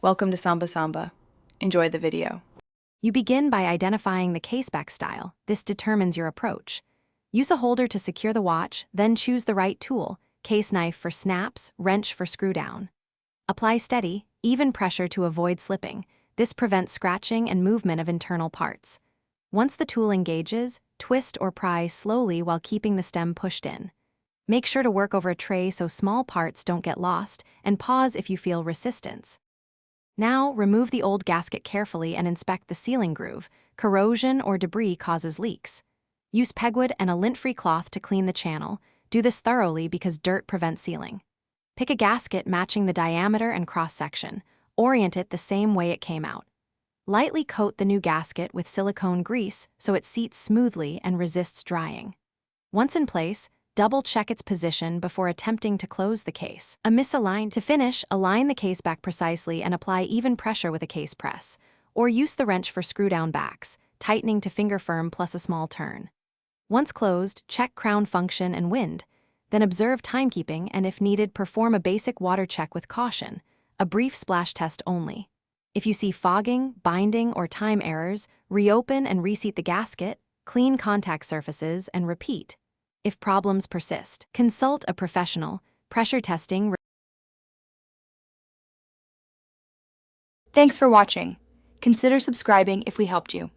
Welcome to Samba Samba. Enjoy the video. You begin by identifying the caseback style. This determines your approach. Use a holder to secure the watch, then choose the right tool, case knife for snaps, wrench for screw down. Apply steady, even pressure to avoid slipping. This prevents scratching and movement of internal parts. Once the tool engages, twist or pry slowly while keeping the stem pushed in. Make sure to work over a tray so small parts don't get lost, and pause if you feel resistance. Now, remove the old gasket carefully and inspect the sealing groove. Corrosion or debris causes leaks. Use pegwood and a lint-free cloth to clean the channel. Do this thoroughly because dirt prevents sealing. Pick a gasket matching the diameter and cross-section. Orient it the same way it came out. Lightly coat the new gasket with silicone grease so it seats smoothly and resists drying. Once in place, double-check its position before attempting to close the case. To finish, align the case back precisely and apply even pressure with a case press, or use the wrench for screw-down backs, tightening to finger firm plus a small turn. Once closed, check crown function and wind, then observe timekeeping and if needed, perform a basic water check with caution, a brief splash test only. If you see fogging, binding, or time errors, reopen and reseat the gasket, clean contact surfaces, and repeat. If problems persist, consult a professional. Pressure testing. Thanks for watching. Consider subscribing if we helped you.